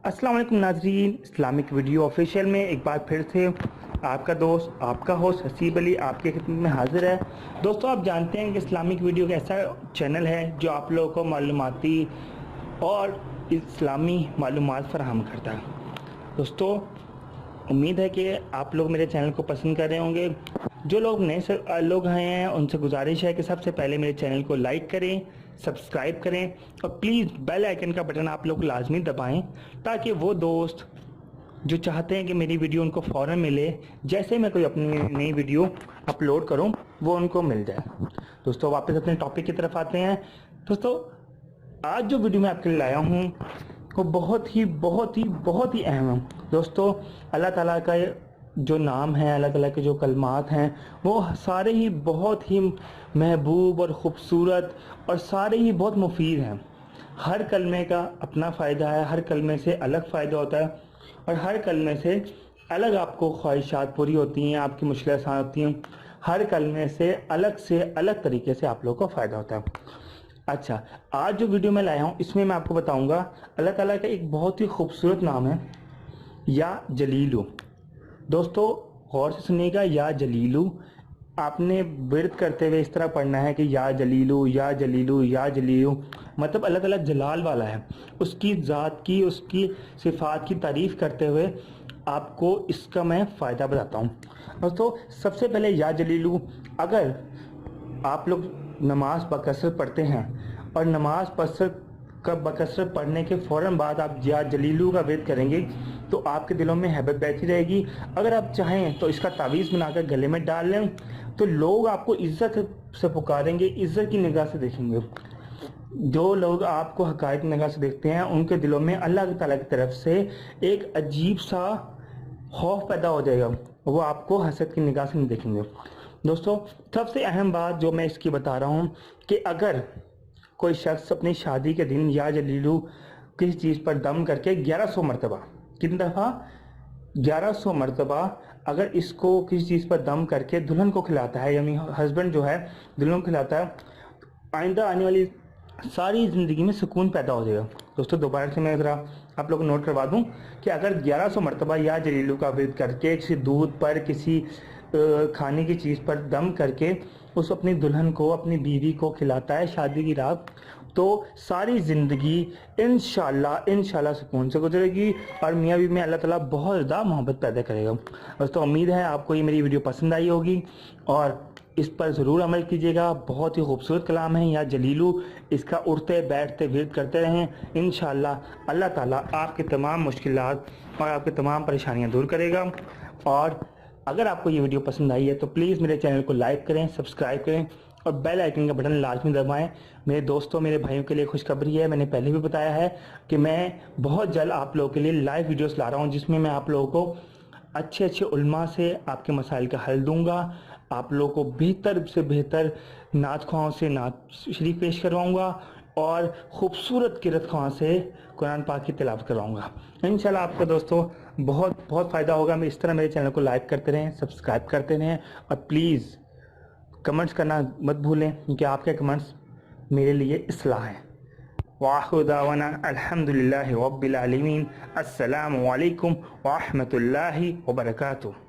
अस्सलाम वालेकुम नाज़रीन, इस्लामिक वीडियो ऑफिशियल में एक बार फिर से आपका दोस्त आपका होस्ट हसीब अली आपके खिदमत में हाजिर है। दोस्तों, आप जानते हैं कि इस्लामिक वीडियो एक ऐसा चैनल है जो आप लोगों को मालूमाती और इस्लामी मालूमात फराहम करता है। दोस्तों, उम्मीद है कि आप लोग मेरे चैनल को पसंद कर रहे होंगे। जो लोग नए लोग आए हैं उनसे गुजारिश है कि सबसे पहले मेरे चैनल को लाइक करें, सब्सक्राइब करें और प्लीज़ बेल आइकन का बटन आप लोग लाजमी दबाएं ताकि वो दोस्त जो चाहते हैं कि मेरी वीडियो उनको फ़ौरन मिले, जैसे मैं कोई अपनी नई वीडियो अपलोड करूं वो उनको मिल जाए। दोस्तों, वापस अपने टॉपिक की तरफ आते हैं। दोस्तों, आज जो वीडियो मैं आपके लिए लाया हूं वो बहुत ही अहम है। दोस्तों, अल्लाह ताला का जो नाम है, अलग अलग के जो कलमात हैं, वो सारे ही बहुत ही महबूब और ख़ूबसूरत और सारे ही बहुत मुफीद हैं। हर कलमे का अपना फ़ायदा है, हर कलमे से अलग फ़ायदा होता है और हर कलमे से अलग आपको ख्वाहिशात पूरी होती हैं, आपकी मुश्किलें आसान होती हैं। हर कलमे से अलग तरीके से आप लोगों को फ़ायदा होता है। अच्छा, आज जो वीडियो मैं लाया हूँ इसमें मैं आपको बताऊँगा अल्लाह ताला का एक बहुत ही खूबसूरत नाम है, या जलीलू। दोस्तों, गौर से सुनिएगा, या जलीलू आपने विर्द करते हुए इस तरह पढ़ना है कि या जलीलू या जलीलू या जलीलू, मतलब अलग अलग जलाल वाला है। उसकी ज़ात की, उसकी सिफ़ात की तारीफ़ करते हुए आपको इसका मैं फ़ायदा बताता हूँ। दोस्तों, सबसे पहले या जलीलू, अगर आप लोग नमाज बकसरत पढ़ते हैं और नमाज बकसरत पढ़ने के फ़ौरन बाद आप या जलीलू का विर्द करेंगे तो आपके दिलों में हैबत बैठी रहेगी। अगर आप चाहें तो इसका तावीज़ बनाकर गले में डाल लें तो लोग आपको इज़्ज़त से पुकारेंगे, इज़्ज़त की निगाह से देखेंगे। जो लोग आपको हक़ाइक़ की निगाह से देखते हैं उनके दिलों में अल्लाह ताला की तरफ से एक अजीब सा खौफ पैदा हो जाएगा, वो आपको हसद की निगाह से नहीं देखेंगे। दोस्तों, सबसे अहम बात जो मैं इसकी बता रहा हूँ कि अगर कोई शख्स अपनी शादी के दिन या जलीलू किसी चीज़ पर दम करके 1100 मरतबा, कितनी दफ़ा 1100 मरतबा अगर इसको किसी चीज़ पर दम करके दुल्हन को खिलाता है, यानी हस्बैंड जो है दुल्हन को खिलाता है, आइंदा आने वाली सारी ज़िंदगी में सुकून पैदा हो जाएगा। दोस्तों, दोबारा से मैं ज़रा आप लोग को नोट करवा दूं कि अगर 1100 मरतबा या जलीलू का विर्द करके किसी दूध पर, किसी खाने की चीज़ पर दम करके उस अपनी दुल्हन को, अपनी बीवी को खिलाता है शादी की रात, तो सारी ज़िंदगी इंशाल्लाह सुकून से गुजरेगी और मियाँ बीवी में अल्लाह ताला बहुत ज़्यादा मोहब्बत पैदा करेगा। दोस्तों, उम्मीद है आपको ये मेरी वीडियो पसंद आई होगी और इस पर ज़रूर अमल कीजिएगा। बहुत ही खूबसूरत कलाम है या जलीलू, इसका उठते बैठते विर्द करते रहें। इंशाल्लाह अल्लाह ताला आपके तमाम मुश्किलात और आपके तमाम परेशानियाँ दूर करेगा। और अगर आपको ये वीडियो पसंद आई है तो प्लीज़ मेरे चैनल को लाइक करें, सब्सक्राइब करें और बेल आइकन का बटन लाजमी दबाएं। मेरे दोस्तों, मेरे भाइयों के लिए खुशखबरी है, मैंने पहले भी बताया है कि मैं बहुत जल्द आप लोगों के लिए लाइव वीडियोस ला रहा हूं जिसमें मैं आप लोगों को अच्छे उल्मा से आपके मसाइल का हल दूंगा। आप लोगों को बेहतर से बेहतर नात ख्वाहों से नात शरीफ पेश करवाऊँगा और ख़ूबसूरत किरत ख्वाह से कुरान पाक की तिलावत करवाऊँगा। इंशाल्लाह आपको दोस्तों बहुत फ़ायदा होगा। मैं इस तरह मेरे चैनल को लाइक करते रहें, सब्सक्राइब करते रहें और प्लीज़ कमेंट्स करना मत भूलें क्योंकि आपके कमेंट्स मेरे लिए इस्लाह है। वाखिरु दावाना अल्हम्दुलिल्लाहि रब्बिल आलमीन। अस्सलामु अलैकुम व रहमतुल्लाहि व बरकातुहू।